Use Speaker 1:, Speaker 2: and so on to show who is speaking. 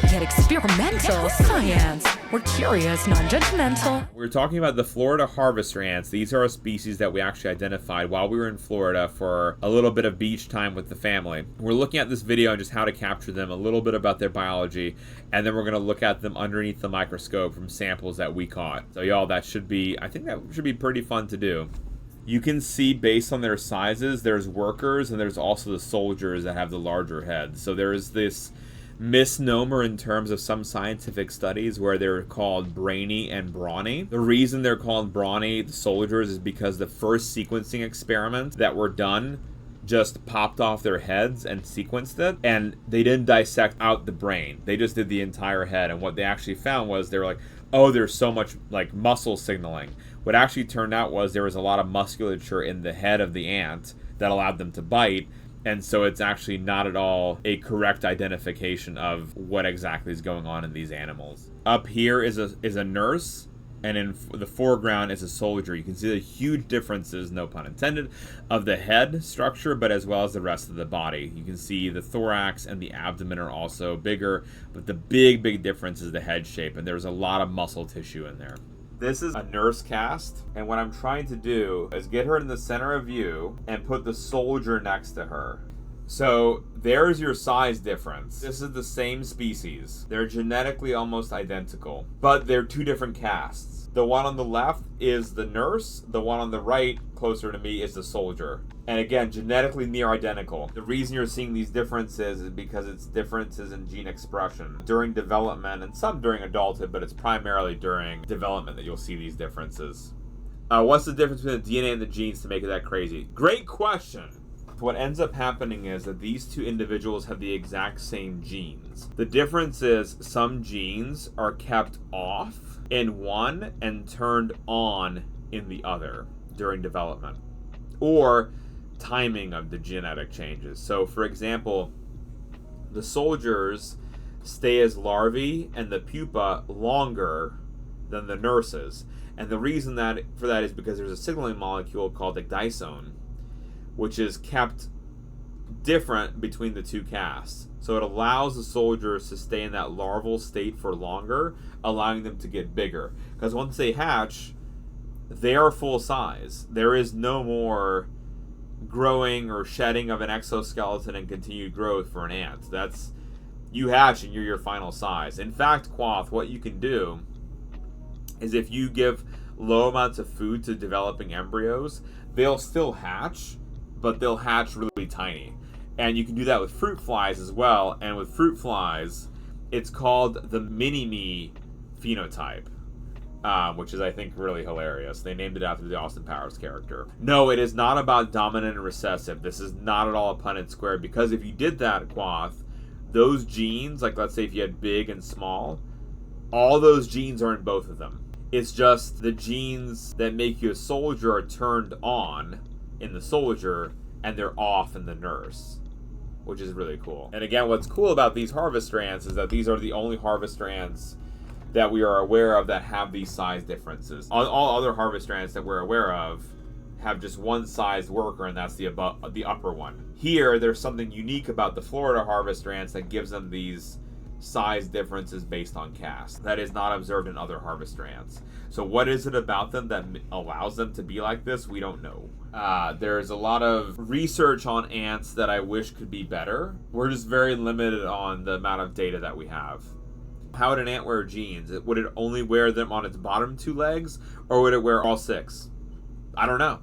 Speaker 1: we get experimental science. We're curious, non-judgmental.
Speaker 2: We're talking about the Florida harvester ants. These are a species that we actually identified while we were in Florida for a little bit of beach time with the family. We're looking at this video on just how to capture them, a little bit about their biology, and then we're going to look at them underneath the microscope from samples that we caught. So y'all, I think that should be pretty fun to do. You can see based on their sizes, there's workers and there's also the soldiers that have the larger heads. So there's this misnomer in terms of some scientific studies where they're called brainy and brawny. The reason they're called brawny, the soldiers, is because the first sequencing experiments that were done just popped off their heads and sequenced it, and they didn't dissect out the brain. They just did the entire head, and what they actually found was they were like, oh, there's so much like muscle signaling. What actually turned out was there was a lot of musculature in the head of the ant that allowed them to bite, and so it's actually not at all a correct identification of what exactly is going on in these animals. Up here is a nurse, and in the foreground is a soldier. You can see the huge differences, no pun intended, of the head structure, but as well as the rest of the body. You can see the thorax and the abdomen are also bigger, but the big difference is the head shape, and there's a lot of muscle tissue in there. This is a nurse cast, and what I'm trying to do is get her in the center of view and put the soldier next to her. So there's your size difference. This is the same species. They're genetically almost identical, but they're two different casts. The one on the left is the nurse. The one on the right, closer to me, is the soldier. And again, genetically near identical. The reason you're seeing these differences is because it's differences in gene expression during development and some during adulthood, but it's primarily during development that you'll see these differences. What's the difference between the DNA and the genes to make it that crazy? Great question. What ends up happening is that these two individuals have the exact same genes. The difference is some genes are kept off in one and turned on in the other during development, or timing of the genetic changes. So for example, the soldiers stay as larvae and the pupa longer than the nurses. And the reason for that is because there's a signaling molecule called ecdysone, which is kept different between the two casts. So it allows the soldiers to stay in that larval state for longer, allowing them to get bigger. Because once they hatch, they are full size. There is no more growing or shedding of an exoskeleton and continued growth for an ant. That's, you hatch and you're your final size. In fact, Quoth, what you can do is if you give low amounts of food to developing embryos, they'll still hatch, but they'll hatch really tiny. And you can do that with fruit flies as well. And with fruit flies, it's called the mini-me phenotype, which is, I think, really hilarious. They named it after the Austin Powers character. No, it is not about dominant and recessive. This is not at all a Punnett square, because if you did that, Quoth, those genes, like let's say if you had big and small, all those genes are in both of them. It's just the genes that make you a soldier are turned on in the soldier, and they're off in the nurse, which is really cool. And again, what's cool about these harvester ants is that these are the only harvester ants that we are aware of that have these size differences. All other harvester ants that we're aware of have just one sized worker, and that's the upper one. Here, there's something unique about the Florida harvester ants that gives them these size differences based on caste that is not observed in other harvester ants. So what is it about them that allows them to be like this? We don't know. There's a lot of research on ants that I wish could be better. We're just very limited on the amount of data that we have. How would an ant wear jeans? Would it only wear them on its bottom two legs, or would it wear all six? I don't know.